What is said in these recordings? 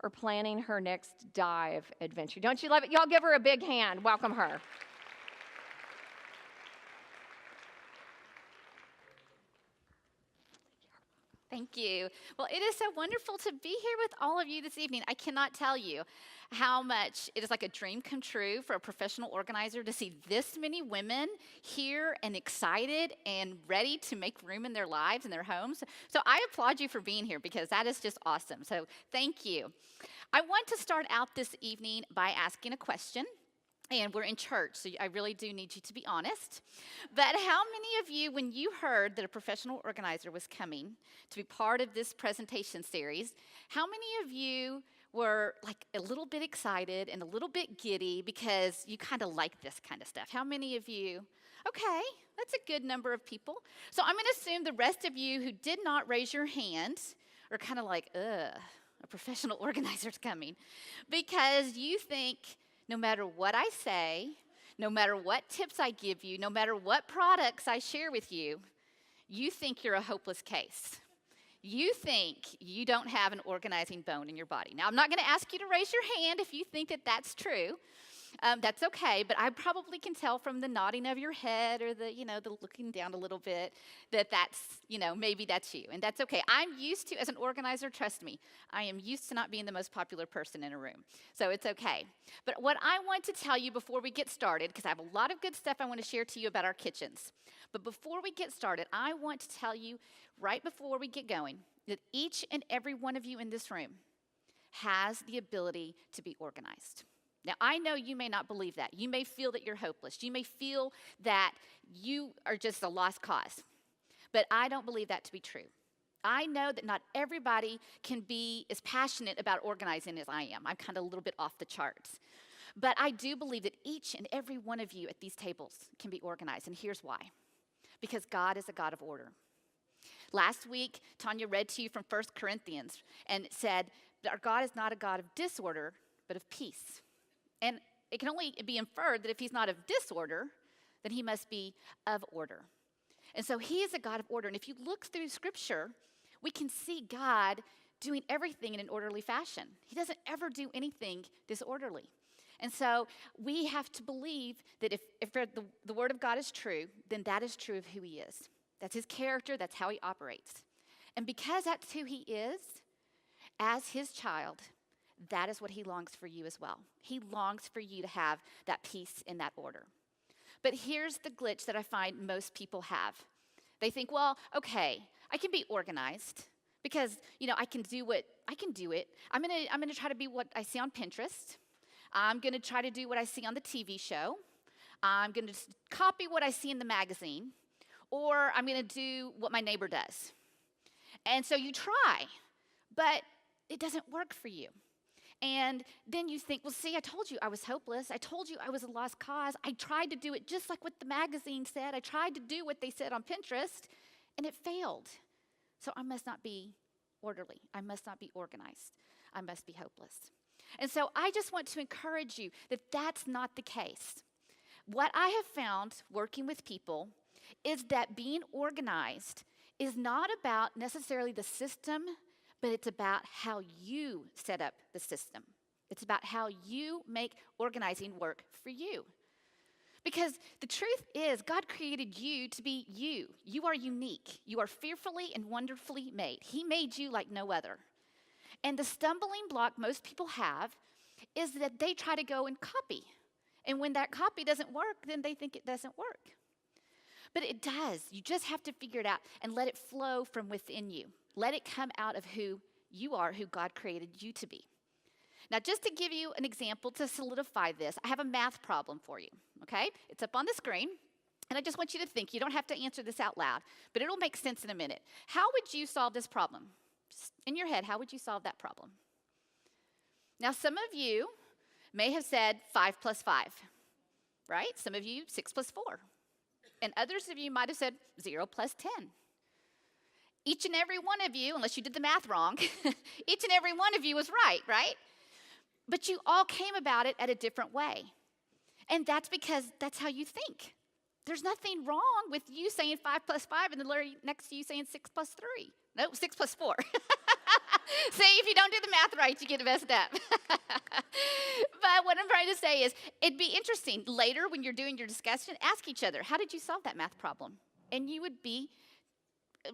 or planning her next dive adventure. Don't you love it? Y'all give her a big hand. Welcome her. Thank you. Well, it is so wonderful to be here with all of you this evening. I cannot tell you how much it is like a dream come true for a professional organizer to see this many women here and excited and ready to make room in their lives and their homes. So I applaud you for being here because that is just awesome. So thank you. I want to start out this evening by asking a question. And we're in church, so I really do need you to be honest. But how many of you, when you heard that a professional organizer was coming to be part of this presentation series, how many of you were like a little bit excited and a little bit giddy because you kind of like this kind of stuff? How many of you? Okay, that's a good number of people. So I'm going to assume the rest of you who did not raise your hand are kind of like, ugh, a professional organizer's coming. Because you think, no matter what I say, no matter what tips I give you, no matter what products I share with you, you think you're a hopeless case. You think you don't have an organizing bone in your body. Now, I'm not going to ask you to raise your hand if you think that that's true. That's okay, but I probably can tell from the nodding of your head or the looking down a little bit that's, maybe that's you, and that's okay. I'm used to, as an organizer, trust me, I am used to not being the most popular person in a room, so it's okay. But what I want to tell you before we get started, because I have a lot of good stuff I want to share to you about our kitchens, but before we get started, I want to tell you right before we get going that each and every one of you in this room has the ability to be organized. Now, I know you may not believe that. You may feel that you're hopeless. You may feel that you are just a lost cause. But I don't believe that to be true. I know that not everybody can be as passionate about organizing as I am. I'm kind of a little bit off the charts. But I do believe that each and every one of you at these tables can be organized. And here's why. Because God is a God of order. Last week, Tanya read to you from 1 Corinthians and said that our God is not a God of disorder, but of peace. And it can only be inferred that if he's not of disorder, then he must be of order. And so he is a God of order. And if you look through Scripture, we can see God doing everything in an orderly fashion. He doesn't ever do anything disorderly. And so we have to believe that if the Word of God is true, then that is true of who he is. That's his character. That's how he operates. And because that's who he is, as his child, that is what he longs for you as well. He longs for you to have that peace and that order. But here's the glitch that I find most people have. They think, well, okay, I can be organized because, I can do it. I'm gonna try to be what I see on Pinterest. I'm gonna try to do what I see on the TV show. I'm gonna just copy what I see in the magazine, or I'm gonna do what my neighbor does. And so you try, but it doesn't work for you. And then you think, well, see, I told you I was hopeless. I told you I was a lost cause. I tried to do it just like what the magazine said. I tried to do what they said on Pinterest, and it failed. So I must not be orderly. I must not be organized. I must be hopeless. And so I just want to encourage you that that's not the case. What I have found working with people is that being organized is not about necessarily the system, but it's about how you set up the system. It's about how you make organizing work for you. Because the truth is, God created you to be you. You are unique. You are fearfully and wonderfully made. He made you like no other. And the stumbling block most people have is that they try to go and copy. And when that copy doesn't work, then they think it doesn't work. But it does. You just have to figure it out and let it flow from within you. Let it come out of who you are, who God created you to be. Now, just to give you an example to solidify this, I have a math problem for you, okay? It's up on the screen, and I just want you to think. You don't have to answer this out loud, but it'll make sense in a minute. How would you solve this problem? Just in your head, how would you solve that problem? Now, some of you may have said 5 plus 5, right? Some of you, 6 plus 4. And others of you might have said 0 plus 10. Each and every one of you, unless you did the math wrong, each and every one of you was right? But you all came about it at a different way. And that's because that's how you think. There's nothing wrong with you saying 5 plus 5 and the lady next to you saying 6 plus 3. Nope, 6 plus 4. See, if you don't do the math right, you get messed up. But what I'm trying to say is, it'd be interesting later when you're doing your discussion, ask each other, how did you solve that math problem? And you would be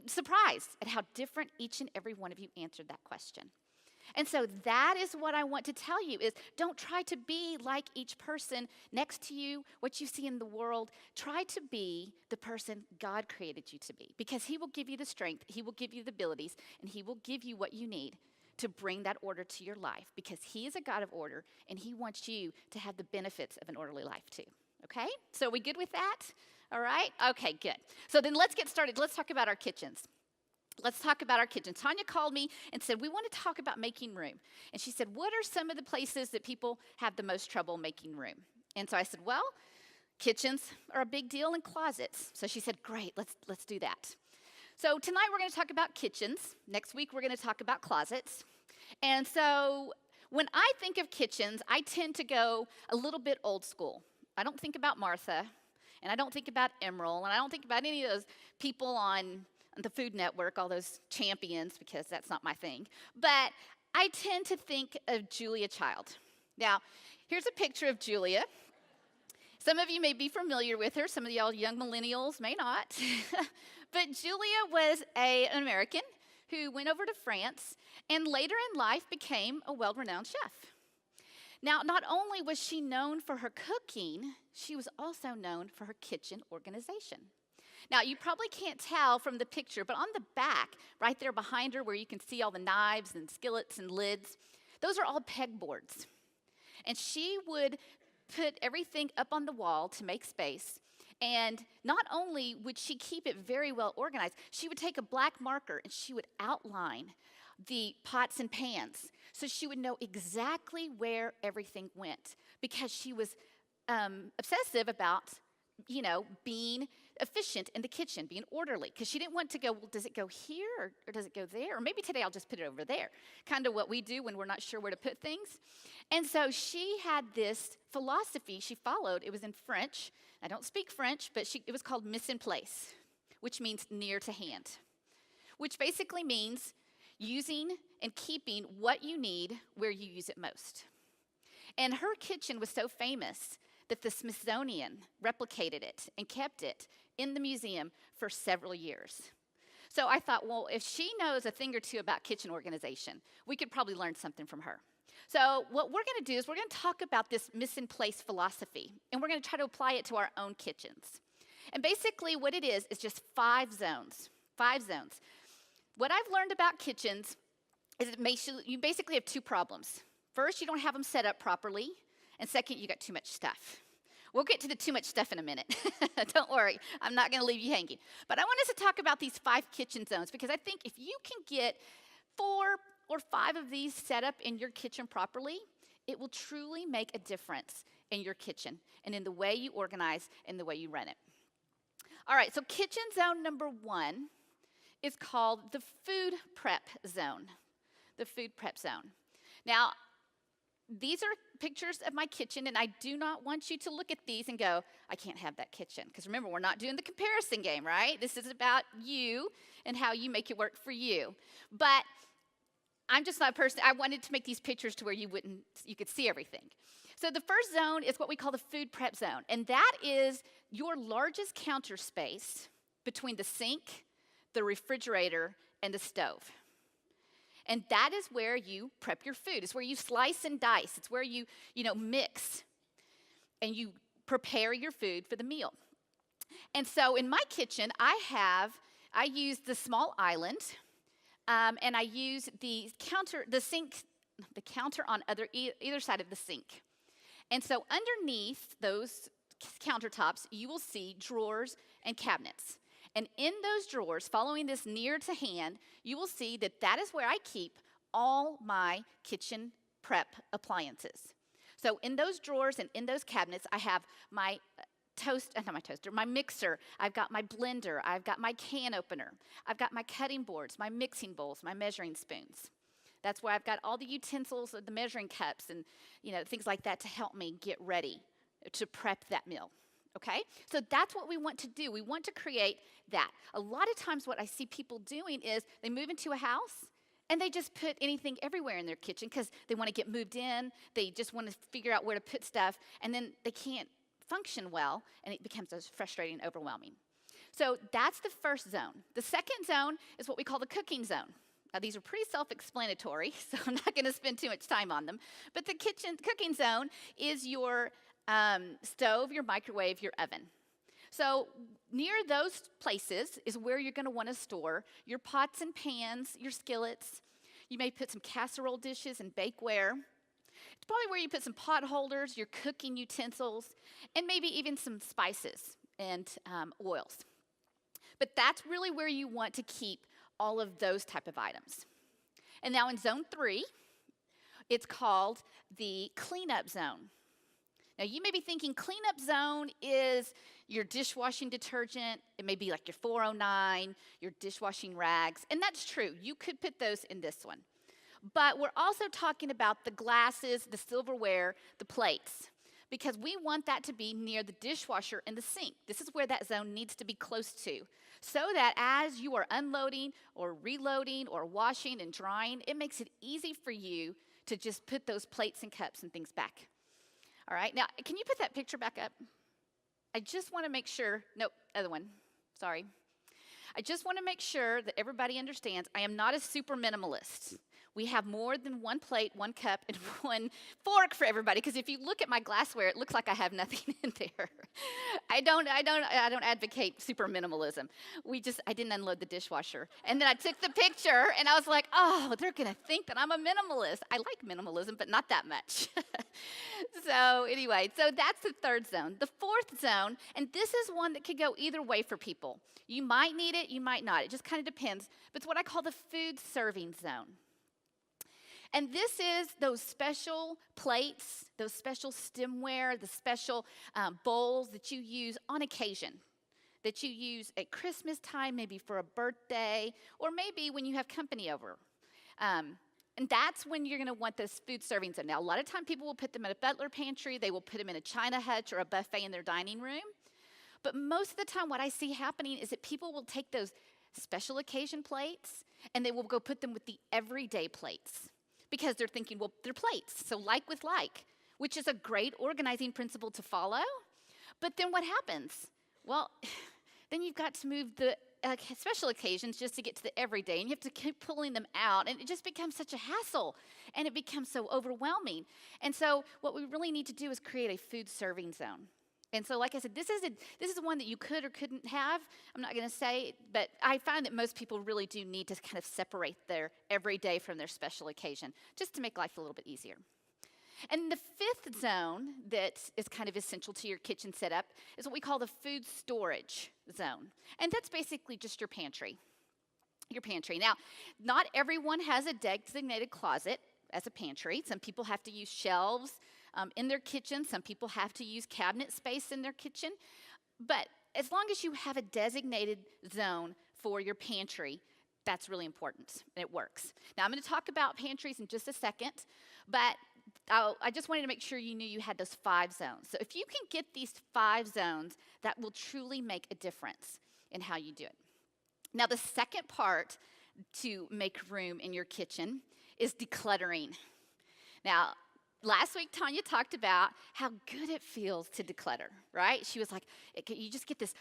surprised at how different each and every one of you answered that question. And so that is what I want to tell you is don't try to be like each person next to you, what you see in the world. Try to be the person God created you to be, because he will give you the strength, he will give you the abilities, and he will give you what you need to bring that order to your life, because he is a God of order and he wants you to have the benefits of an orderly life too. Okay? So are we good with that? All right? Okay, good. So then let's get started. Let's talk about our kitchens. Let's talk about our kitchen. Tanya called me and said, we want to talk about making room. And she said, what are some of the places that people have the most trouble making room? And so I said, well, kitchens are a big deal, and closets. So she said, great, let's do that. So tonight we're going to talk about kitchens. Next week we're going to talk about closets. And so when I think of kitchens, I tend to go a little bit old school. I don't think about Martha, and I don't think about Emerald, and I don't think about any of those people on the Food Network, all those champions, because that's not my thing. But I tend to think of Julia Child. Now, here's a picture of Julia. Some of you may be familiar with her. Some of y'all young millennials may not. But Julia was an American who went over to France and later in life became a well-renowned chef. Now, not only was she known for her cooking, she was also known for her kitchen organization. Now, you probably can't tell from the picture, but on the back, right there behind her where you can see all the knives and skillets and lids, those are all pegboards. And she would put everything up on the wall to make space. And not only would she keep it very well organized, she would take a black marker and she would outline the pots and pans. So she would know exactly where everything went, because she was obsessive about, being efficient in the kitchen, being orderly, because she didn't want to go, well, does it go here or does it go there? Or maybe today I'll just put it over there. Kind of what we do when we're not sure where to put things. And so she had this philosophy she followed. It was in French. I don't speak French, but it was called mise en place, which means near to hand, which basically means using and keeping what you need where you use it most. And her kitchen was so famous that the Smithsonian replicated it and kept it in the museum for several years. So I thought, well, if she knows a thing or two about kitchen organization, we could probably learn something from her. So what we're going to do is we're going to talk about this mise en place philosophy, and we're going to try to apply it to our own kitchens. And basically what it is just 5 zones. 5 zones. What I've learned about kitchens is you basically have 2 problems. First, you don't have them set up properly, and second, you got too much stuff. We'll get to the too much stuff in a minute. Don't worry, I'm not going to leave you hanging. But I want us to talk about these 5 kitchen zones, because I think if you can get 4 or 5 of these set up in your kitchen properly, it will truly make a difference in your kitchen and in the way you organize and the way you run it. All right, so kitchen zone number 1 is called the food prep zone. The food prep zone. Now, these are pictures of my kitchen, and I do not want you to look at these and go, I can't have that kitchen. Because remember, we're not doing the comparison game, right? This is about you and how you make it work for you. But I'm just not a person. I wanted to make these pictures to where you could see everything. So the first zone is what we call the food prep zone, and that is your largest counter space between the sink, the refrigerator, and the stove. And that is where you prep your food. It's where you slice and dice. It's where you mix and you prepare your food for the meal. And so in my kitchen, I use the small island, and I use the counter on either side of the sink. And so underneath those countertops, you will see drawers and cabinets. And in those drawers, following this near to hand, you will see that is where I keep all my kitchen prep appliances. So in those drawers and in those cabinets, I have my my mixer, I've got my blender, I've got my can opener, I've got my cutting boards, my mixing bowls, my measuring spoons. That's where I've got all the utensils, the measuring cups, and things like that to help me get ready to prep that meal. Okay? So that's what we want to do. We want to create that. A lot of times what I see people doing is they move into a house and they just put anything everywhere in their kitchen because they want to get moved in. They just want to figure out where to put stuff, and then they can't function well, and it becomes frustrating and overwhelming. So that's the first zone. The second zone is what we call the cooking zone. Now, these are pretty self-explanatory, so I'm not going to spend too much time on them. But the cooking zone is your stove, your microwave, your oven. So near those places is where you're going to want to store your pots and pans, your skillets. You may put some casserole dishes and bakeware. It's probably where you put some pot holders, your cooking utensils, and maybe even some spices and oils. But that's really where you want to keep all of those type of items. And now in zone 3, it's called the cleanup zone. Now you may be thinking cleanup zone is your dishwashing detergent. It may be like your 409, your dishwashing rags. And that's true. You could put those in this one. But we're also talking about the glasses, the silverware, the plates, because we want that to be near the dishwasher and the sink. This is where that zone needs to be close to, so that as you are unloading or reloading or washing and drying, it makes it easy for you to just put those plates and cups and things back. All right, now can you put that picture back up? I just want to make sure, nope, other one, sorry. I just want to make sure that everybody understands I am not a super minimalist. We have more than one plate, one cup, and one fork for everybody. Because if you look at my glassware, it looks like I have nothing in there. I don't advocate super minimalism. I didn't unload the dishwasher, and then I took the picture, and I was like, oh, they're gonna think that I'm a minimalist. I like minimalism, but not that much. So anyway, so that's the third zone. The fourth zone, and this is one that could go either way for people. You might need it, you might not. It just kind of depends. But it's what I call the food serving zone. And this is those special plates, those special stemware, the special bowls that you use on occasion, that you use at Christmas time, maybe for a birthday, or maybe when you have company over. And that's when you're going to want this food serving zone. Now, a lot of times people will put them in a butler pantry. They will put them in a China hutch or a buffet in their dining room. But most of the time what I see happening is that people will take those special occasion plates and they will go put them with the everyday plates because they're thinking, well, they're plates, so like with like, which is a great organizing principle to follow. But then what happens? Well, then you've got to move the special occasions just to get to the everyday, and you have to keep pulling them out, and it just becomes such a hassle, and it becomes so overwhelming. And so what we really need to do is create a food serving zone. And so, like I said, this is one that you could or couldn't have. I'm not going to say, but I find that most people really do need to kind of separate their everyday from their special occasion, just to make life a little bit easier. And the fifth zone that is kind of essential to your kitchen setup is what we call the food storage zone. And that's basically just your pantry. Your pantry. Now, not everyone has a designated closet as a pantry. Some people have to use shelves in their kitchen. Some people have to use cabinet space in their kitchen. But as long as you have a designated zone for your pantry, that's really important, and it works. Now, I'm going to talk about pantries in just a second, but I just wanted to make sure you knew you had those 5 zones. So if you can get these 5 zones, that will truly make a difference in how you do it. Now, the second part to make room in your kitchen is decluttering. Now, last week, Tanya talked about how good it feels to declutter, right? She was like, you just get this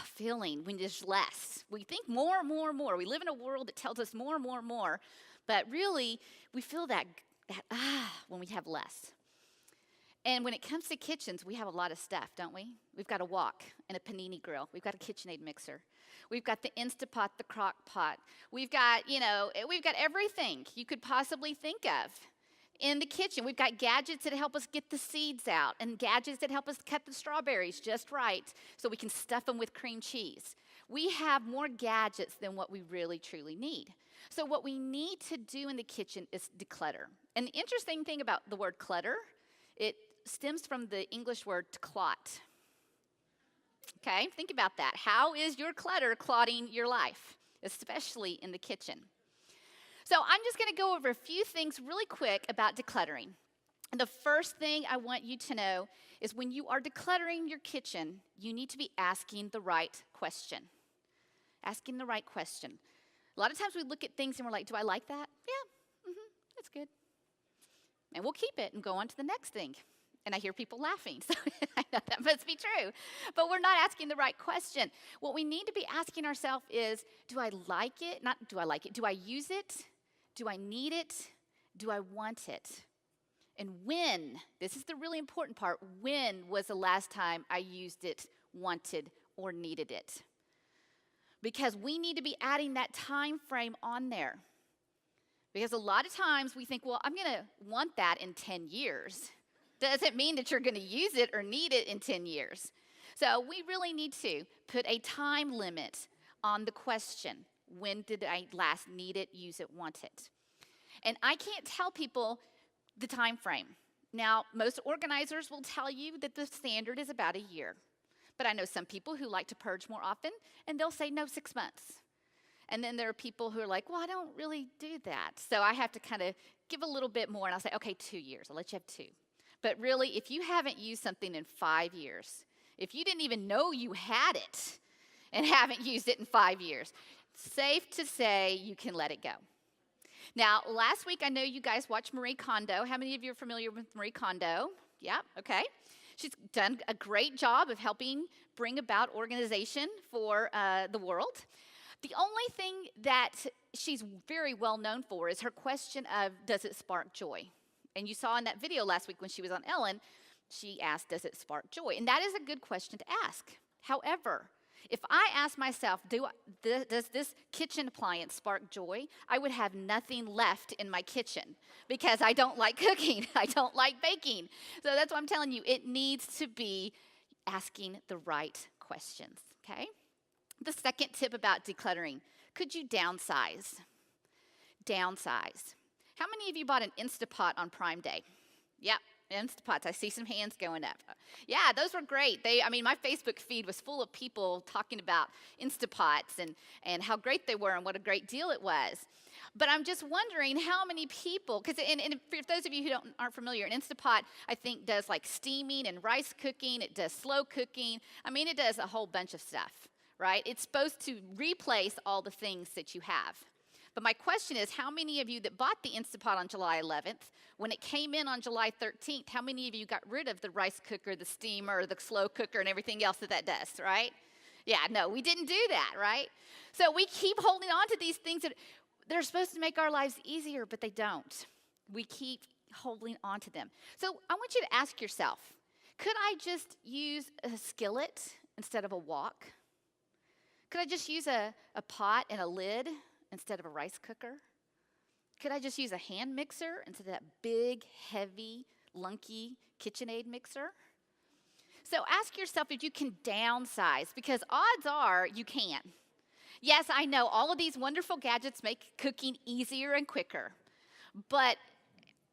feeling when there's less. We think more, more, more. We live in a world that tells us more, more, more. But really, we feel that when we have less. And when it comes to kitchens, we have a lot of stuff, don't we? We've got a wok and a panini grill. We've got a KitchenAid mixer. We've got the Instapot, the crock pot. We've got, we've got everything you could possibly think of in the kitchen. We've got gadgets that help us get the seeds out and gadgets that help us cut the strawberries just right so we can stuff them with cream cheese. We have more gadgets than what we really, truly need. So what we need to do in the kitchen is declutter. And the interesting thing about the word clutter, it stems from the English word to clot. Okay, think about that. How is your clutter clotting your life, especially in the kitchen? So I'm just going to go over a few things really quick about decluttering. The first thing I want you to know is when you are decluttering your kitchen, you need to be asking the right question. Asking the right question. A lot of times we look at things and we're like, do I like that? Yeah, that's good. And we'll keep it and go on to the next thing. And I hear people laughing, so I know that must be true. But we're not asking the right question. What we need to be asking ourselves is, do I like it? Not do I like it. Do I use it? Do I need it? Do I want it? And when, this is the really important part, when was the last time I used it, wanted, or needed it? Because we need to be adding that time frame on there. Because a lot of times we think, well, I'm going to want that in 10 years. Doesn't mean that you're going to use it or need it in 10 years. So we really need to put a time limit on the question, when did I last need it, use it, want it? And I can't tell people the time frame. Now, most organizers will tell you that the standard is about a year. But I know some people who like to purge more often, and they'll say, no, 6 months. And then there are people who are like, well, I don't really do that. So I have to kind of give a little bit more, and I'll say, okay, 2 years. I'll let you have 2. But really, if you haven't used something in 5 years, if you didn't even know you had it and haven't used it in 5 years, safe to say you can let it go. Now, last week, I know you guys watched Marie Kondo. How many of you are familiar with Marie Kondo? Yeah, okay. She's done a great job of helping bring about organization for the world. The only thing that she's very well known for is her question of, does it spark joy? And you saw in that video last week when she was on Ellen, she asked, does it spark joy? And that is a good question to ask. However, if I ask myself, does this kitchen appliance spark joy? I would have nothing left in my kitchen because I don't like cooking. I don't like baking. So that's what I'm telling you. It needs to be asking the right questions, okay? The second tip about decluttering, could you downsize? Downsize. How many of you bought an Instapot on Prime Day? Yep, Instapots. I see some hands going up. Yeah, those were great. My Facebook feed was full of people talking about Instapots and how great they were and what a great deal it was. But I'm just wondering how many people, because for those of you who aren't familiar, an Instapot, I think, does like steaming and rice cooking. It does slow cooking. It does a whole bunch of stuff, right? It's supposed to replace all the things that you have. But my question is, how many of you that bought the Instapot on July 11th, when it came in on July 13th, how many of you got rid of the rice cooker, the steamer, the slow cooker, and everything else that does, right? Yeah, no, we didn't do that, right? So we keep holding on to these things that they're supposed to make our lives easier, but they don't. We keep holding on to them. So I want you to ask yourself, could I just use a skillet instead of a wok? Could I just use a pot and a lid instead of a rice cooker? Could I just use a hand mixer instead of that big, heavy, lunky KitchenAid mixer? So ask yourself if you can downsize, because odds are you can. Yes, I know all of these wonderful gadgets make cooking easier and quicker, but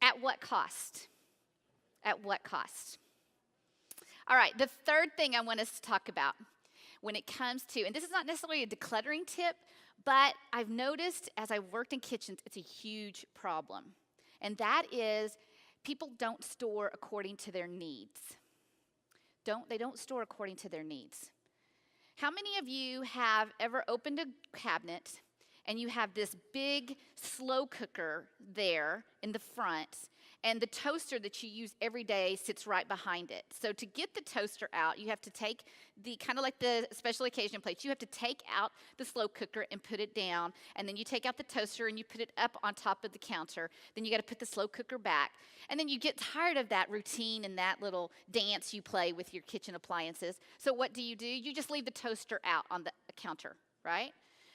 at what cost? At what cost? All right, the third thing I want us to talk about when it comes to, and this is not necessarily a decluttering tip, but I've noticed as I've worked in kitchens, it's a huge problem. And that is people don't store according to their needs. They don't store according to their needs. How many of you have ever opened a cabinet and you have this big slow cooker there in the front, and the toaster that you use every day sits right behind it? So to get the toaster out, you have to take the, kind of like the special occasion plates, you have to take out the slow cooker and put it down, and then you take out the toaster and you put it up on top of the counter. Then you got to put the slow cooker back. And then you get tired of that routine and that little dance you play with your kitchen appliances. So what do? You just leave the toaster out on the counter, right?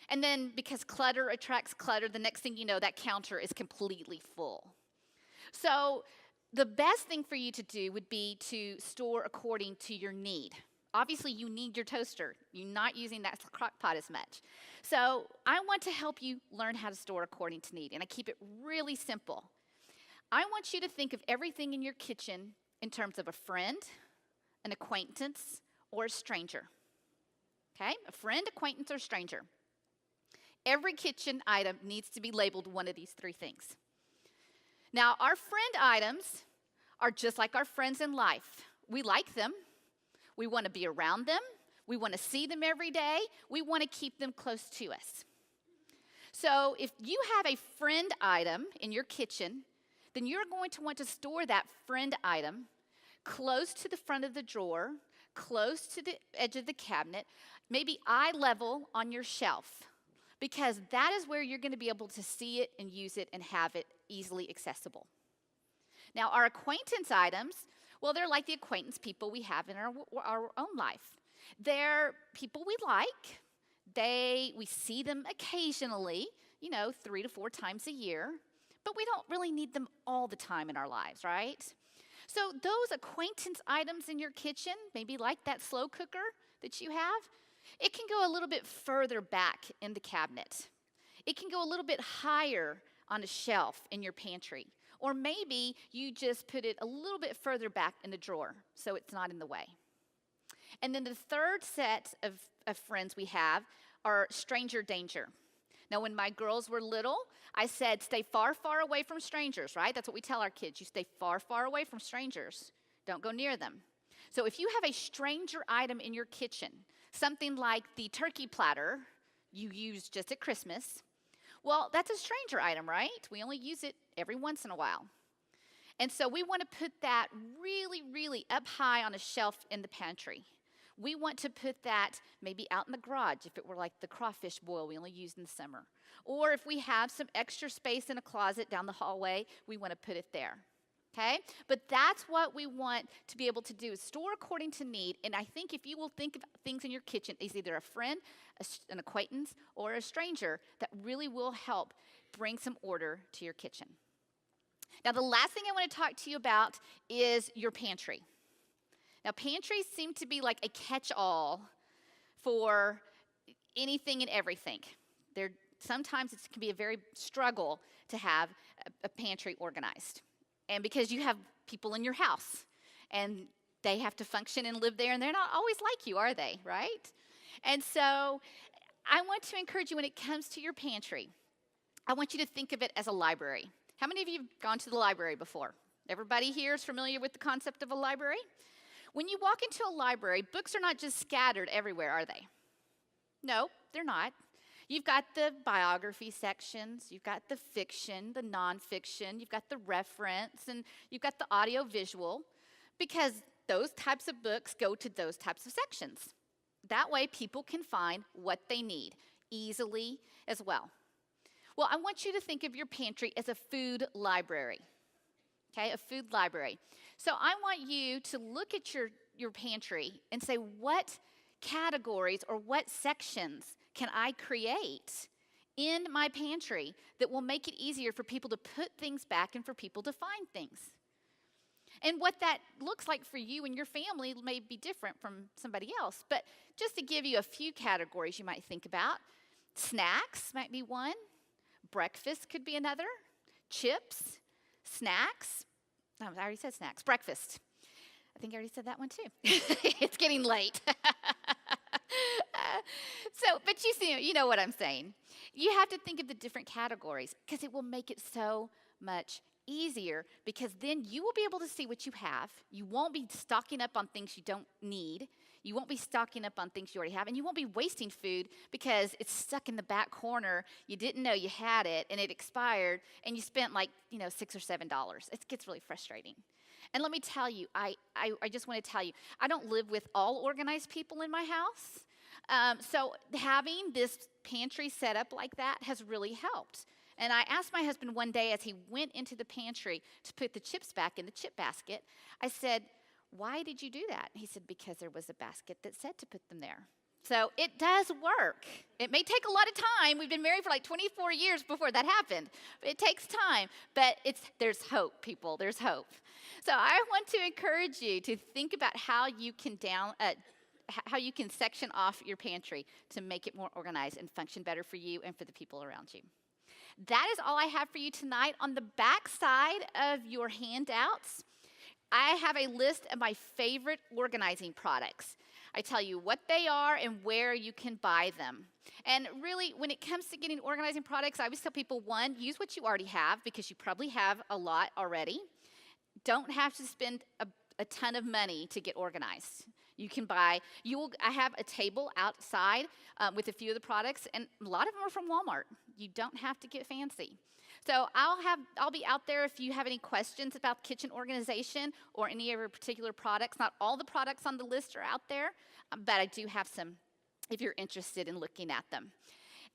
And then because clutter attracts clutter, the next thing you know, that counter is completely full. So the best thing for you to do would be to store according to your need. Obviously, you need your toaster. You're not using that crock pot as much. So I want to help you learn how to store according to need, and I keep it really simple. I want you to think of everything in your kitchen in terms of a friend, an acquaintance, or a stranger. Okay? A friend, acquaintance, or stranger. Every kitchen item needs to be labeled one of these three things. Now, our friend items are just like our friends in life. We like them. We want to be around them. We want to see them every day. We want to keep them close to us. So if you have a friend item in your kitchen, then you're going to want to store that friend item close to the front of the drawer, close to the edge of the cabinet, maybe eye level on your shelf, because that is where you're going to be able to see it and use it and have it easily accessible. Now, our acquaintance items, well, they're like the acquaintance people we have in our own life. They're people we like. We see them occasionally, 3 to 4 times a year, but we don't really need them all the time in our lives, right? So those acquaintance items in your kitchen, maybe like that slow cooker that you have, it can go a little bit further back in the cabinet. It can go a little bit higher on a shelf in your pantry. Or maybe you just put it a little bit further back in the drawer so it's not in the way. And then the third set of friends we have are stranger danger. Now, when my girls were little, I said, stay far, far away from strangers, right? That's what we tell our kids. You stay far, far away from strangers. Don't go near them. So if you have a stranger item in your kitchen, something like the turkey platter you use just at Christmas, well, that's a stranger item, right? We only use it every once in a while. And so we want to put that really, really up high on a shelf in the pantry. We want to put that maybe out in the garage if it were like the crawfish boil we only use in the summer. Or if we have some extra space in a closet down the hallway, we want to put it there. Okay? But that's what we want to be able to do, is store according to need. And I think if you will think of things in your kitchen as either a friend, an acquaintance, or a stranger, that really will help bring some order to your kitchen. Now, the last thing I want to talk to you about is your pantry. Now, pantries seem to be like a catch-all for anything and everything. Sometimes it can be a very struggle to have a pantry organized. And because you have people in your house, and they have to function and live there, and they're not always like you, are they, right? And so I want to encourage you when it comes to your pantry, I want you to think of it as a library. How many of you have gone to the library before? Everybody here is familiar with the concept of a library? When you walk into a library, books are not just scattered everywhere, are they? No, they're not. You've got the biography sections, you've got the fiction, the nonfiction, you've got the reference, and you've got the audio-visual, because those types of books go to those types of sections. That way, people can find what they need easily as well. Well, I want you to think of your pantry as a food library. Okay, a food library. So I want you to look at your pantry and say, what categories or what sections can I create in my pantry that will make it easier for people to put things back and for people to find things? And what that looks like for you and your family may be different from somebody else. But just to give you a few categories you might think about, snacks might be one, breakfast could be another, chips, snacks. Oh, I already said snacks. Breakfast. I think I already said that one too. It's getting late. But you know what I'm saying. You have to think of the different categories, because it will make it so much easier, because then you will be able to see what you have. You won't be stocking up on things you don't need. You won't be stocking up on things you already have, and you won't be wasting food because it's stuck in the back corner. You didn't know you had it, and it expired, and you spent like, $6 or $7. It gets really frustrating. And let me tell you, I just want to tell you, I don't live with all organized people in my house. So having this pantry set up like that has really helped. And I asked my husband one day as he went into the pantry to put the chips back in the chip basket, I said, why did you do that? He said, because there was a basket that said to put them there. So it does work. It may take a lot of time. We've been married for like 24 years before that happened. It takes time, but there's hope, people. There's hope. So I want to encourage you to think about how you can section off your pantry to make it more organized and function better for you and for the people around you. That is all I have for you tonight. On the back side of your handouts, I have a list of my favorite organizing products. I tell you what they are and where you can buy them. And really, when it comes to getting organizing products, I always tell people, one, use what you already have, because you probably have a lot already. don't have to spend a ton of money to get organized. You can buy, I have a table outside with a few of the products, and a lot of them are from Walmart. You don't have to get fancy. So I'll be out there if you have any questions about kitchen organization or any of your particular products. Not all the products on the list are out there, but I do have some if you're interested in looking at them.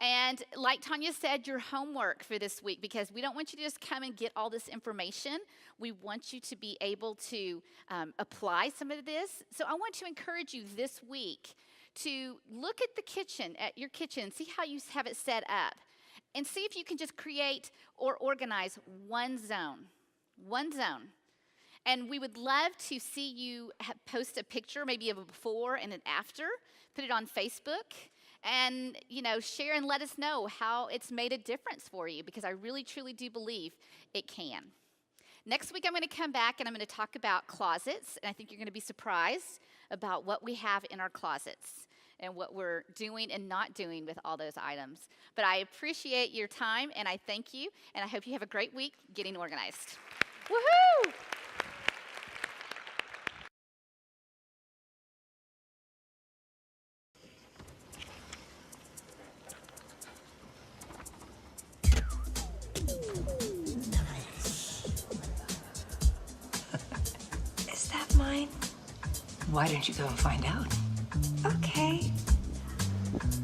And like Tanya said, your homework for this week, because we don't want you to just come and get all this information. We want you to be able to apply some of this. So I want to encourage you this week to look at the kitchen, at your kitchen, see how you have it set up, and see if you can just create or organize one zone. One zone. And we would love to see you post a picture, maybe of a before and an after, put it on Facebook, and share and let us know how it's made a difference for you, because I really truly do believe it can. Next week I'm going to come back and I'm going to talk about closets, and I think you're going to be surprised about what we have in our closets and what we're doing and not doing with all those items. But I appreciate your time, and I thank you, and I hope you have a great week getting organized. Woohoo! Is that mine? Why don't you go and find out? Okay.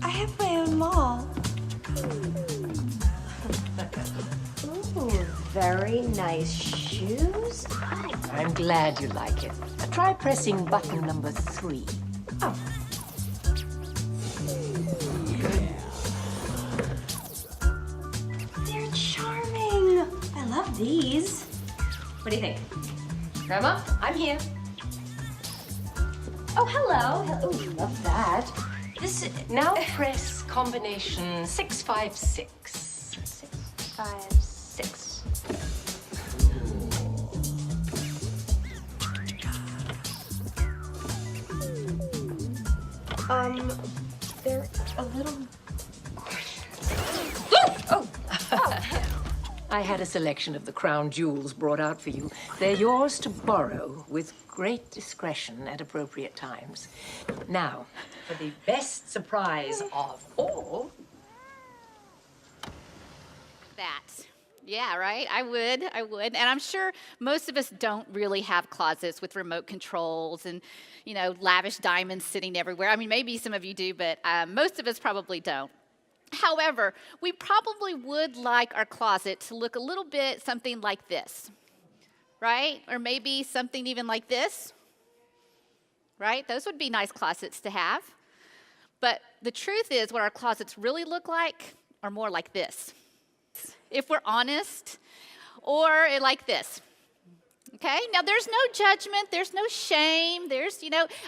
I have my own mall. Ooh, very nice shoes. I'm glad you like it. Try pressing button number 3. Oh. They're charming. I love these. What do you think? Grandma, I'm here. Oh, hello. Oh, love that. Now press combination 656. 656. They're a little. Oh! I had a selection of the crown jewels brought out for you. They're yours to borrow with great discretion at appropriate times. Now, for the best surprise of all. That. Yeah, right? I would. And I'm sure most of us don't really have closets with remote controls and, lavish diamonds sitting everywhere. I mean, maybe some of you do, but most of us probably don't. However, we probably would like our closet to look a little bit something like this, right? Or maybe something even like this, right? Those would be nice closets to have. But the truth is, what our closets really look like are more like this, if we're honest, or like this. Okay? Now, there's no judgment. There's no shame.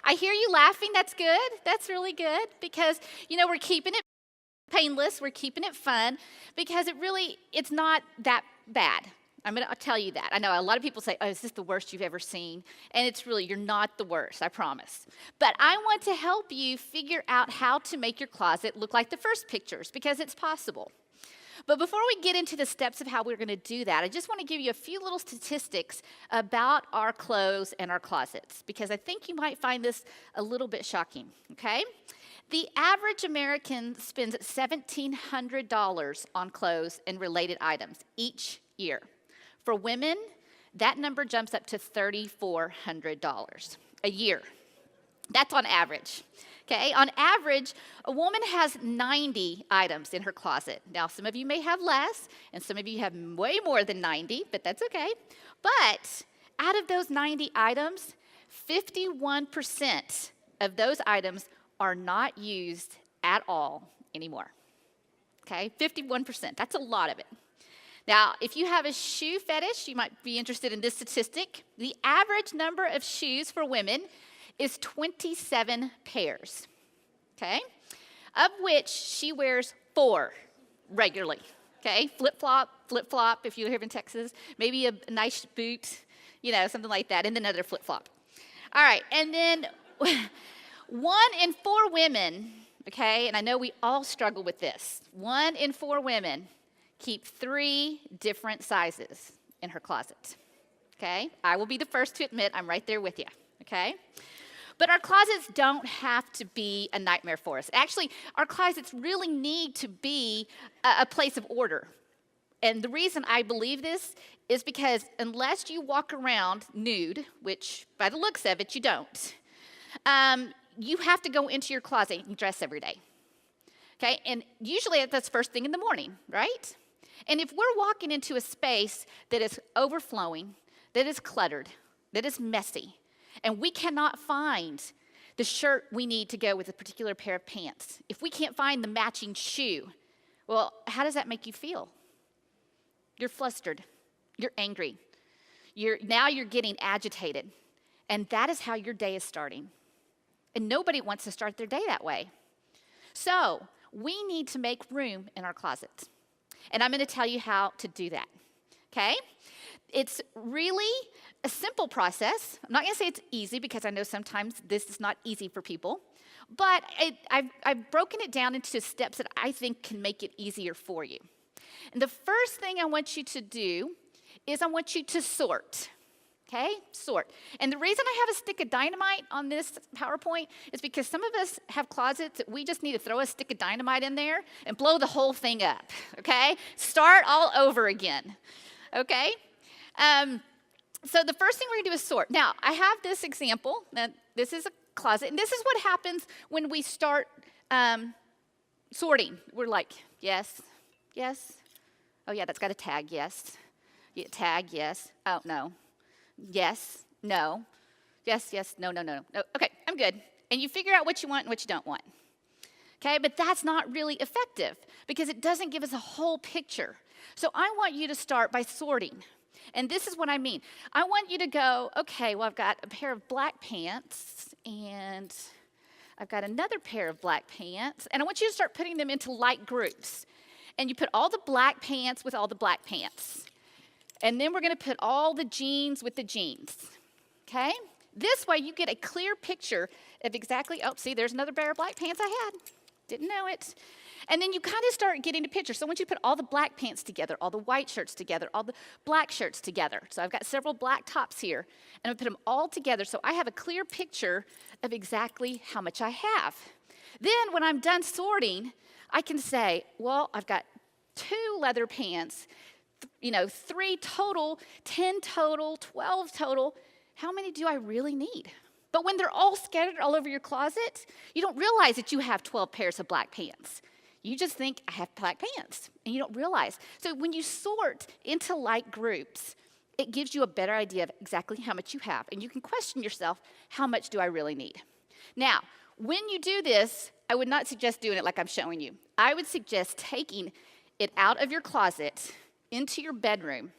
I hear you laughing. That's good. That's really good, because, we're keeping it painless. We're keeping it fun, because it's not that bad. I'm going to tell you that. I know a lot of people say, oh, is this the worst you've ever seen? And you're not the worst, I promise. But I want to help you figure out how to make your closet look like the first pictures, because it's possible. But before we get into the steps of how we're going to do that, I just want to give you a few little statistics about our clothes and our closets, because I think you might find this a little bit shocking, okay? The average American spends $1,700 on clothes and related items each year. For women, that number jumps up to $3,400 a year. That's on average. Okay, on average, a woman has 90 items in her closet. Now, some of you may have less, and some of you have way more than 90, but that's okay. But out of those 90 items, 51% of those items are not used at all anymore. Okay, 51%, that's a lot of it. Now, if you have a shoe fetish, you might be interested in this statistic. The average number of shoes for women is 27 pairs, okay? Of which she wears 4 regularly, okay? Flip-flop, if you live in Texas. Maybe a nice boot, something like that, and then another flip-flop. All right, and then 1 in 4 women, okay, and I know we all struggle with this. 1 in 4 women keep 3 different sizes in her closet. okay? I will be the first to admit I'm right there with you, okay? But our closets don't have to be a nightmare for us. Actually, our closets really need to be a place of order. And the reason I believe this is because unless you walk around nude, which by the looks of it, you don't, you have to go into your closet and dress every day. Okay, and usually that's first thing in the morning, right? And if we're walking into a space that is overflowing, that is cluttered, that is messy, and we cannot find the shirt we need to go with a particular pair of pants, if we can't find the matching shoe, well, how does that make you feel? You're flustered, you're angry, now you're getting agitated, and that is how your day is starting. And nobody wants to start their day that way. So, we need to make room in our closets. And I'm going to tell you how to do that, okay? It's really a simple process. I'm not going to say it's easy because I know sometimes this is not easy for people. But I've broken it down into steps that I think can make it easier for you. And the first thing I want you to do is I want you to sort. Okay, sort. And the reason I have a stick of dynamite on this PowerPoint is because some of us have closets that we just need to throw a stick of dynamite in there and blow the whole thing up, okay? Start all over again, okay? So the first thing we're gonna do is sort. Now, I have this example. Now, this is a closet, and this is what happens when we start sorting. We're like, yes, yes. Oh, yeah, that's got a tag, yes. Yeah, tag, yes. Oh, no. Yes, no, yes, yes, no, no, no, no. Okay, I'm good. And you figure out what you want and what you don't want. Okay, but that's not really effective because it doesn't give us a whole picture. So I want you to start by sorting. And this is what I mean. I want you to go, okay, well, I've got a pair of black pants and I've got another pair of black pants. And I want you to start putting them into light groups. And you put all the black pants with all the black pants. And then we're going to put all the jeans with the jeans, okay? This way you get a clear picture of exactly, oh, see, there's another pair of black pants I had. Didn't know it. And then you kind of start getting a picture. So I want you to put all the black pants together, all the white shirts together, all the black shirts together. So I've got several black tops here, and I put them all together so I have a clear picture of exactly how much I have. Then when I'm done sorting, I can say, well, I've got 2 leather pants, 3 total, 10 total, 12 total. How many do I really need? But when they're all scattered all over your closet, you don't realize that you have 12 pairs of black pants. You just think, I have black pants, and you don't realize. So when you sort into light groups, it gives you a better idea of exactly how much you have, and you can question yourself, how much do I really need? Now, when you do this, I would not suggest doing it like I'm showing you. I would suggest taking it out of your closet into your bedroom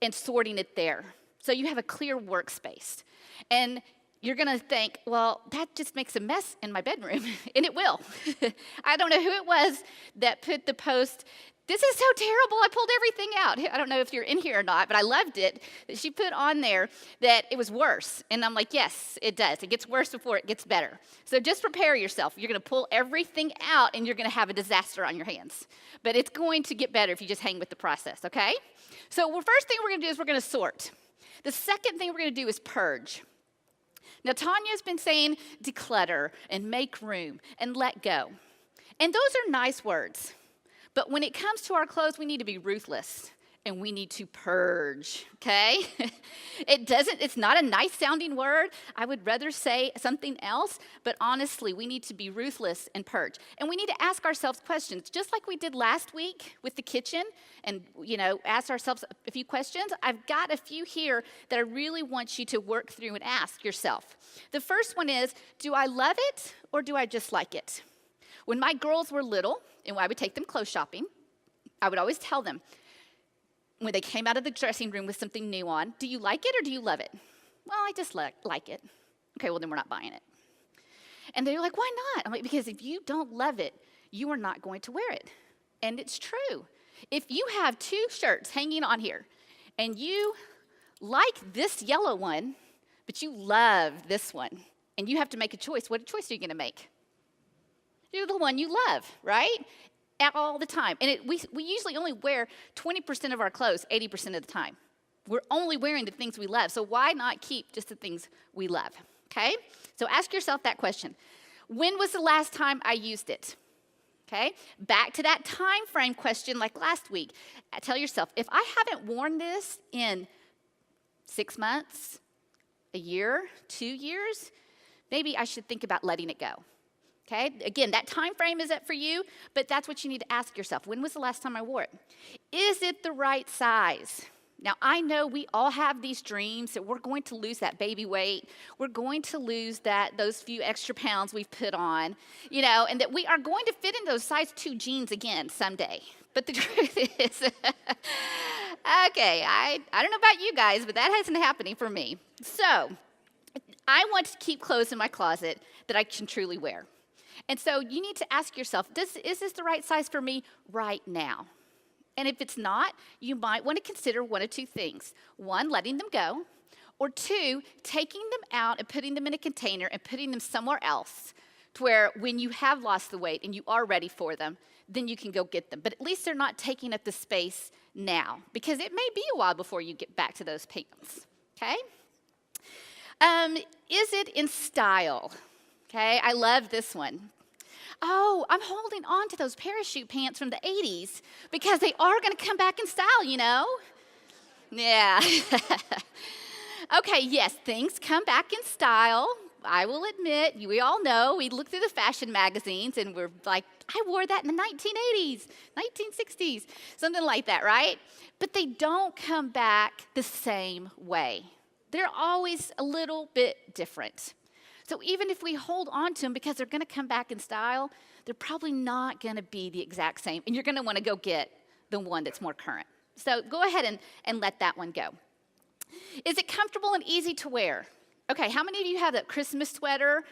and sorting it there. So you have a clear workspace. And you're gonna think, well, that just makes a mess in my bedroom. And it will. I don't know who it was that put the post, this is so terrible, I pulled everything out. I don't know if you're in here or not, but I loved it that she put on there that it was worse. And I'm like, yes, it does. It gets worse before it gets better. So just prepare yourself. You're gonna pull everything out and you're gonna have a disaster on your hands. But it's going to get better if you just hang with the process, okay? So the first thing we're gonna do is we're gonna sort. The second thing we're gonna do is purge. Now, Tanya's been saying declutter and make room and let go. And those are nice words. But when it comes to our clothes, we need to be ruthless and we need to purge, okay? It's not a nice sounding word. I would rather say something else, but honestly, we need to be ruthless and purge. And we need to ask ourselves questions, just like we did last week with the kitchen and, ask ourselves a few questions. I've got a few here that I really want you to work through and ask yourself. The first one is, do I love it or do I just like it? When my girls were little and I would take them clothes shopping, I would always tell them, when they came out of the dressing room with something new on, do you like it or do you love it? Well, I just like it. Okay, well, then we're not buying it. And they're like, why not? I'm like, because if you don't love it, you are not going to wear it. And it's true. If you have 2 shirts hanging on here and you like this yellow one, but you love this one, and you have to make a choice, what choice are you going to make? You're the one you love, right? All the time. And we usually only wear 20% of our clothes 80% of the time. We're only wearing the things we love. So why not keep just the things we love? Okay? So ask yourself that question. When was the last time I used it? Okay? Back to that time frame question like last week. Tell yourself, if I haven't worn this in 6 months, a year, 2 years, maybe I should think about letting it go. Okay? Again, that time frame is up for you, but that's what you need to ask yourself. When was the last time I wore it? Is it the right size? Now, I know we all have these dreams that we're going to lose that baby weight. We're going to lose those few extra pounds we've put on, and that we are going to fit in those size 2 jeans again someday. But the truth is, okay, I don't know about you guys, but that hasn't happening for me. So I want to keep clothes in my closet that I can truly wear. And so you need to ask yourself, is this the right size for me right now? And if it's not, you might want to consider one of 2 things. 1, letting them go, or 2, taking them out and putting them in a container and putting them somewhere else to where when you have lost the weight and you are ready for them, then you can go get them. But at least they're not taking up the space now, because it may be a while before you get back to those pants, okay? Is it in style? Okay, I love this one. Oh, I'm holding on to those parachute pants from the 80s because they are going to come back in style, Yeah. Okay, yes, things come back in style. I will admit, we all know, we look through the fashion magazines and we're like, I wore that in the 1980s, 1960s, something like that, right? But they don't come back the same way. They're always a little bit different. So even if we hold on to them because they're going to come back in style, they're probably not going to be the exact same. And you're going to want to go get the one that's more current. So go ahead and let that one go. Is it comfortable and easy to wear? Okay, how many of you have that Christmas sweater,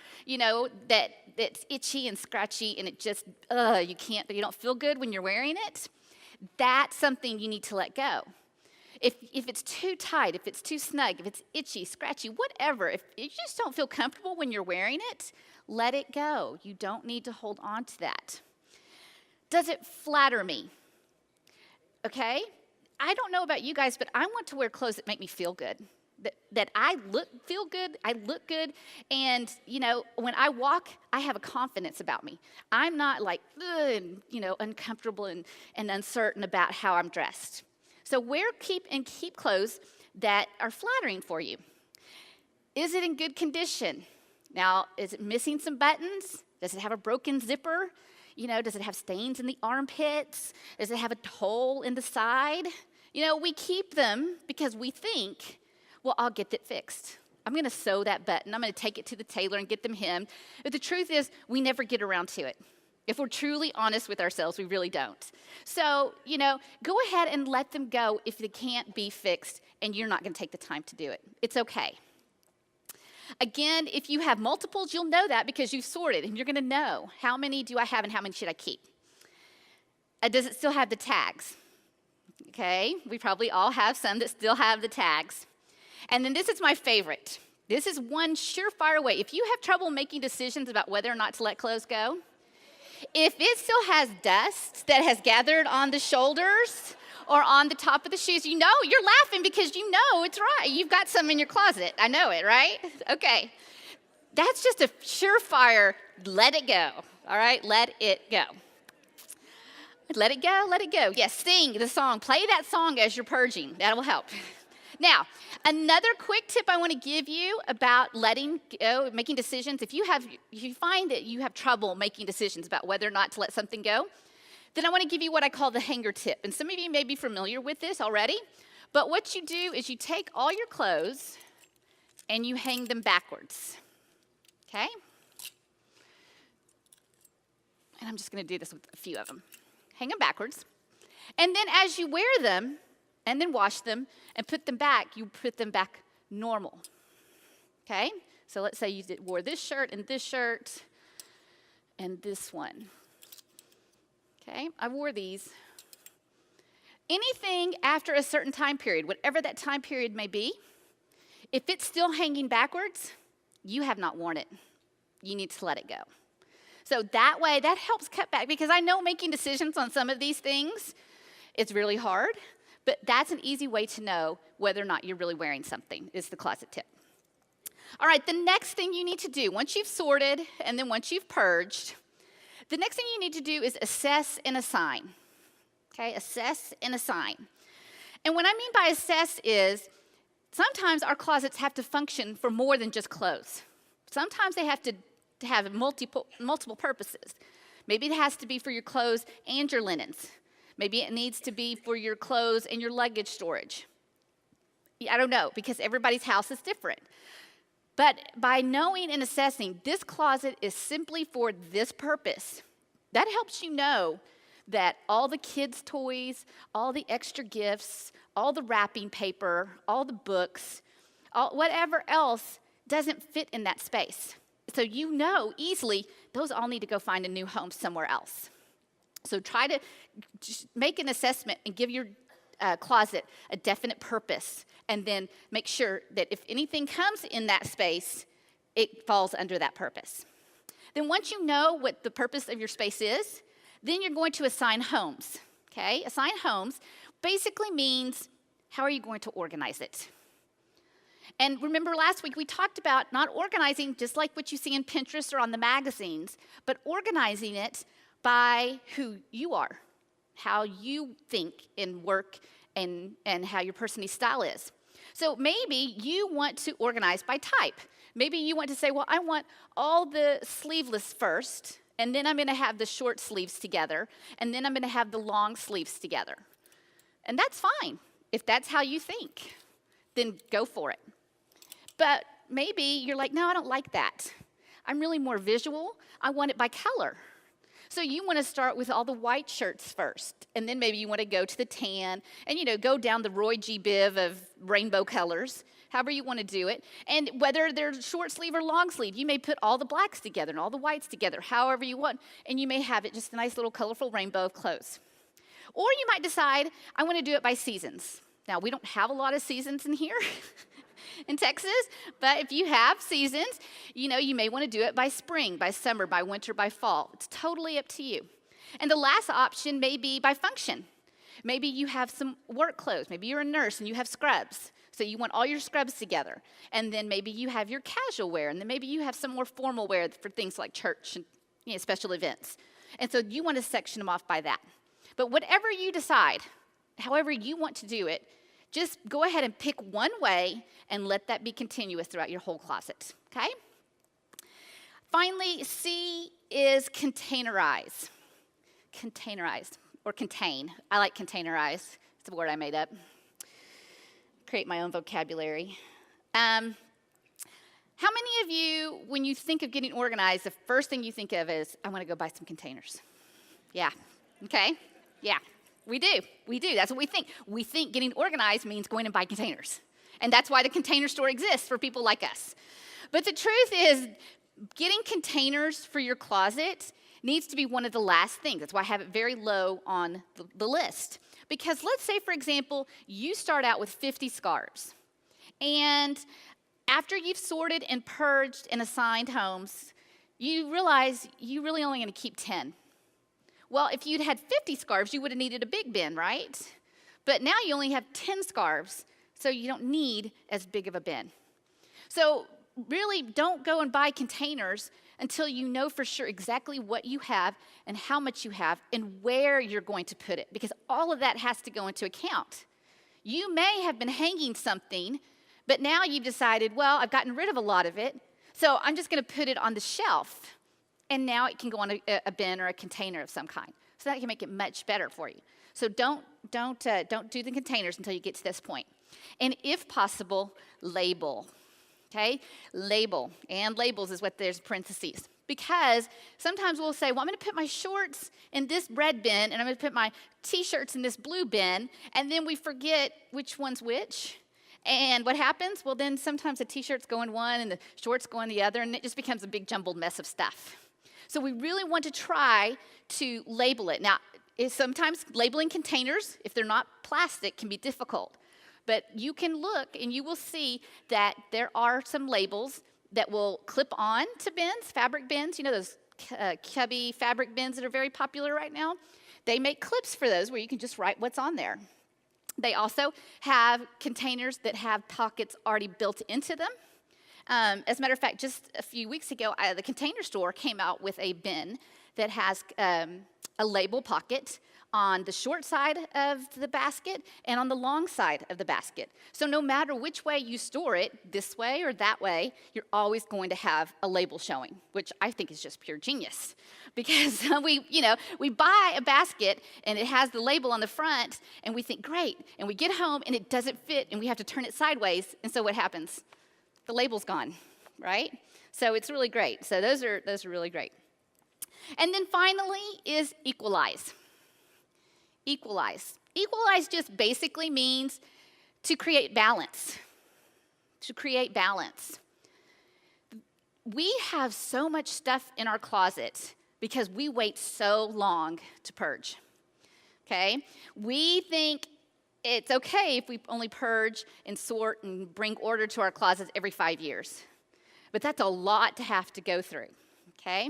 that's itchy and scratchy and it just, you don't feel good when you're wearing it? That's something you need to let go. If it's too tight, if it's too snug, if it's itchy, scratchy, whatever, if you just don't feel comfortable when you're wearing it, let it go. You don't need to hold on to that. Does it flatter me? Okay? I don't know about you guys, but I want to wear clothes that make me feel good. That I feel good, I look good, and, when I walk, I have a confidence about me. I'm not like, uncomfortable and uncertain about how I'm dressed. So keep clothes that are flattering for you. Is it in good condition? Now, is it missing some buttons? Does it have a broken zipper? Does it have stains in the armpits? Does it have a hole in the side? We keep them because we think, well, I'll get it fixed. I'm going to sew that button. I'm going to take it to the tailor and get them hemmed. But the truth is, we never get around to it. If we're truly honest with ourselves, we really don't. So, go ahead and let them go if they can't be fixed and you're not going to take the time to do it. It's okay. Again, if you have multiples, you'll know that because you've sorted and you're going to know how many do I have and how many should I keep. Does it still have the tags? Okay, we probably all have some that still have the tags. And then this is my favorite. This is one surefire way. If you have trouble making decisions about whether or not to let clothes go, if it still has dust that has gathered on the shoulders or on the top of the shoes, you're laughing because it's right. You've got some in your closet. I know it, right? Okay. That's just a surefire, let it go. All right, let it go. Let it go, let it go. Yes, sing the song. Play that song as you're purging. That will help. Now, another quick tip I want to give you about letting go, making decisions. If you find that you have trouble making decisions about whether or not to let something go, then I want to give you what I call the hanger tip. And some of you may be familiar with this already. But what you do is you take all your clothes and you hang them backwards. Okay? And I'm just going to do this with a few of them. Hang them backwards. And then as you wear them, and then wash them and put them back, you put them back normal. Okay? So let's say you wore this shirt and this one. Okay? I wore these. Anything after a certain time period, whatever that time period may be, if it's still hanging backwards, you have not worn it. You need to let it go. So that way, that helps cut back, because I know making decisions on some of these things, it's really hard. But that's an easy way to know whether or not you're really wearing something, is the closet tip. All right, the next thing you need to do, once you've sorted and then once you've purged, the next thing you need to do is assess and assign. Okay, assess and assign. And what I mean by assess is sometimes our closets have to function for more than just clothes. Sometimes they have to have multiple purposes. Maybe it has to be for your clothes and your linens. Maybe it needs to be for your clothes and your luggage storage. I don't know, because everybody's house is different. But by knowing and assessing this closet is simply for this purpose, that helps you know that all the kids' toys, all the extra gifts, all the wrapping paper, all the books, whatever else doesn't fit in that space. So you know easily those all need to go find a new home somewhere else. So try to just make an assessment and give your closet a definite purpose, and then make sure that if anything comes in that space, it falls under that purpose. Then once you know what the purpose of your space is, then you're going to assign homes, okay? Assign homes basically means how are you going to organize it? And remember last week we talked about not organizing just like what you see in Pinterest or on the magazines, but organizing it by who you are, how you think and work, and how your personal style is. So maybe you want to organize by type. Maybe you want to say, well, I want all the sleeveless first, and then I'm going to have the short sleeves together, and then I'm going to have the long sleeves together. And that's fine. If that's how you think, then go for it. But maybe you're like, no, I don't like that. I'm really more visual. I want it by color. So you want to start with all the white shirts first, and then maybe you want to go to the tan, and go down the Roy G. Biv of rainbow colors, however you want to do it. And whether they're short sleeve or long sleeve, you may put all the blacks together and all the whites together, however you want, and you may have it just a nice little colorful rainbow of clothes. Or you might decide, I want to do it by seasons. Now, we don't have a lot of seasons in here. In Texas, but if you have seasons, you may want to do it by spring, by summer, by winter, by fall. It's totally up to you. And the last option may be by function. Maybe you have some work clothes. Maybe you're a nurse and you have scrubs. So you want all your scrubs together. And then maybe you have your casual wear, and then maybe you have some more formal wear for things like church and special events. And so you want to section them off by that. But whatever you decide, however you want to do it, just go ahead and pick one way and let that be continuous throughout your whole closet, okay? Finally, C is containerize. Containerize, or contain. I like containerize. It's a word I made up. Create my own vocabulary. How many of you, when you think of getting organized, the first thing you think of is, I want to go buy some containers? Yeah, okay, yeah. We do. That's what we think. We think getting organized means going and buying containers. And that's why the Container Store exists for people like us. But the truth is, getting containers for your closet needs to be one of the last things. That's why I have it very low on the list. Because let's say, for example, you start out with 50 scarves. And after you've sorted and purged and assigned homes, you realize you're really only going to keep 10. Well, if you'd had 50 scarves, you would have needed a big bin, right? But now you only have 10 scarves, so you don't need as big of a bin. So really don't go and buy containers until you know for sure exactly what you have and how much you have and where you're going to put it, because all of that has to go into account. You may have been hanging something, but now you've decided, well, I've gotten rid of a lot of it, so I'm just going to put it on the shelf. And now it can go on a bin or a container of some kind. So that can make it much better for you. So don't do the containers until you get to this point. And if possible, label. Okay? Label. And labels is what there's parentheses. Because sometimes we'll say, well, I'm going to put my shorts in this red bin, and I'm going to put my T-shirts in this blue bin, and then we forget which one's which. And what happens? Well, then sometimes the T-shirts go in one and the shorts go in the other, and it just becomes a big jumbled mess of stuff. So we really want to try to label it. Now, sometimes labeling containers, if they're not plastic, can be difficult. But you can look and you will see that there are some labels that will clip on to bins, fabric bins. Those cubby fabric bins that are very popular right now? They make clips for those where you can just write what's on there. They also have containers that have pockets already built into them. As a matter of fact, just a few weeks ago, the Container Store came out with a bin that has a label pocket on the short side of the basket and on the long side of the basket. So no matter which way you store it, this way or that way, you're always going to have a label showing, which I think is just pure genius. Because we buy a basket and it has the label on the front and we think, great, and we get home and it doesn't fit and we have to turn it sideways, and so what happens? The label's gone, right? So it's really great. So those are really great. And then finally is equalize. Equalize. Equalize just basically means to create balance. To create balance. We have so much stuff in our closet because we wait so long to purge. Okay? We think it's okay if we only purge and sort and bring order to our closets every 5 years. But that's a lot to have to go through. Okay?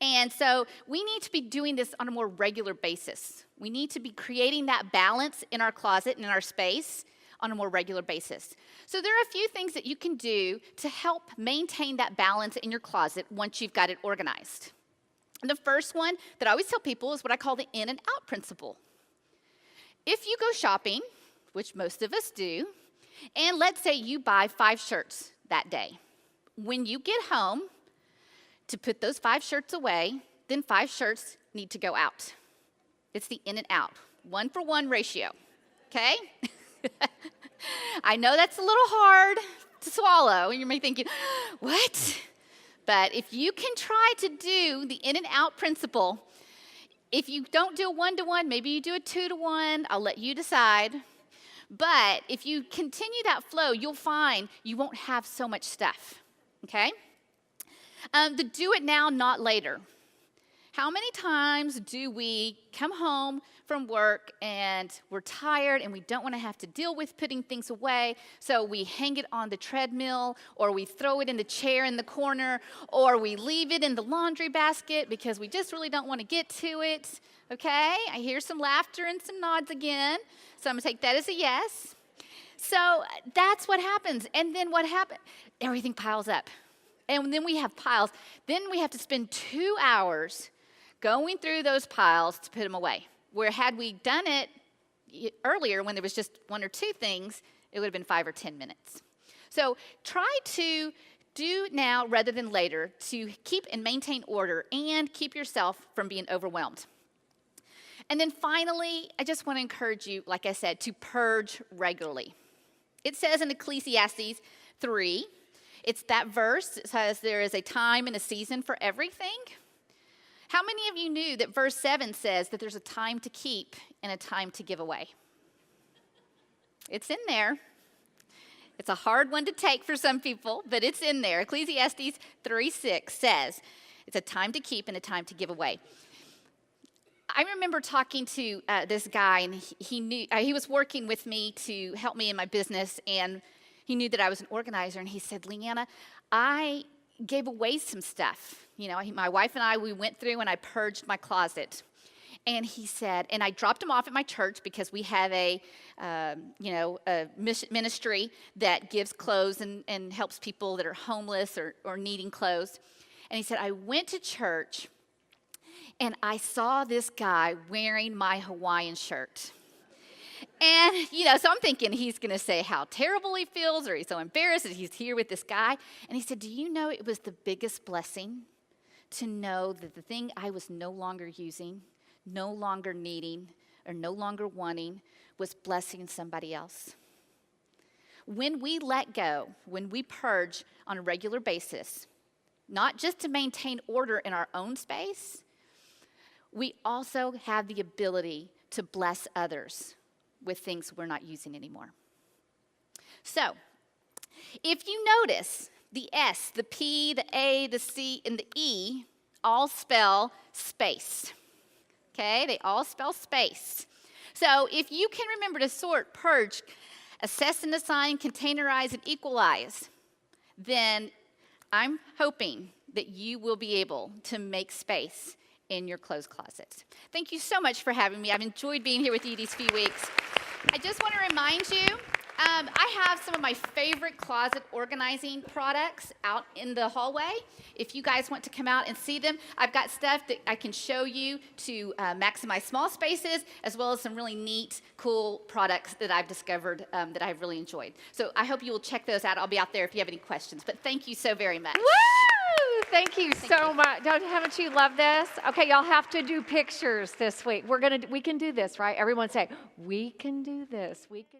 And so we need to be doing this on a more regular basis. We need to be creating that balance in our closet and in our space on a more regular basis. So there are a few things that you can do to help maintain that balance in your closet once you've got it organized. And the first one that I always tell people is what I call the in and out principle. If you go shopping, which most of us do, and let's say you buy 5 shirts that day, when you get home, to put those 5 shirts away, then 5 shirts need to go out. It's the in and out, 1-for-1 ratio, okay? I know that's a little hard to swallow, and you may be thinking, what? But if you can try to do the in and out principle, if you don't do a 1-to-1, maybe you do a 2-to-1, I'll let you decide. But if you continue that flow, you'll find you won't have so much stuff, okay? The do it now, not later. How many times do we come home from work and we're tired and we don't want to have to deal with putting things away, so we hang it on the treadmill, or we throw it in the chair in the corner, or we leave it in the laundry basket because we just really don't want to get to it, okay? I hear some laughter and some nods again, so I'm going to take that as a yes. So that's what happens. And then what happens? Everything piles up. And then we have piles. Then we have to spend 2 hours going through those piles to put them away. Where had we done it earlier when there was just 1 or 2 things, it would have been 5 or 10 minutes. So try to do now rather than later to keep and maintain order and keep yourself from being overwhelmed. And then finally, I just want to encourage you, like I said, to purge regularly. It says in Ecclesiastes 3, it's that verse. It says there is a time and a season for everything. How many of you knew that verse 7 says that there's a time to keep and a time to give away? It's in there. It's a hard one to take for some people, but it's in there. Ecclesiastes 3:6 says it's a time to keep and a time to give away. I remember talking to this guy, and he knew he was working with me to help me in my business, and he knew that I was an organizer, and he said, Liana, I gave away some stuff. You know, my wife and I, we went through and I purged my closet. And he said, and I dropped him off at my church because we have a ministry that gives clothes and helps people that are homeless or needing clothes. And he said, I went to church and I saw this guy wearing my Hawaiian shirt. And, so I'm thinking he's going to say how terrible he feels, or he's so embarrassed that he's here with this guy. And he said, do you know it was the biggest blessing to know that the thing I was no longer using, no longer needing, or no longer wanting was blessing somebody else? When we let go, when we purge on a regular basis, not just to maintain order in our own space, we also have the ability to bless others with things we're not using anymore. So, if you notice, the S, the P, the A, the C, and the E all spell space. Okay? They all spell space. So, if you can remember to sort, purge, assess and assign, containerize, and equalize, then I'm hoping that you will be able to make space in your clothes closet. Thank you so much for having me. I've enjoyed being here with you these few weeks. I just want to remind you, I have some of my favorite closet organizing products out in the hallway. If you guys want to come out and see them, I've got stuff that I can show you to maximize small spaces, as well as some really neat, cool products that I've discovered that I've really enjoyed. So I hope you will check those out. I'll be out there if you have any questions. But thank you so very much. Woo! Thank you so much. Haven't you loved this? Okay, y'all have to do pictures this week. We can do this, right? Everyone say, we can do this. We can.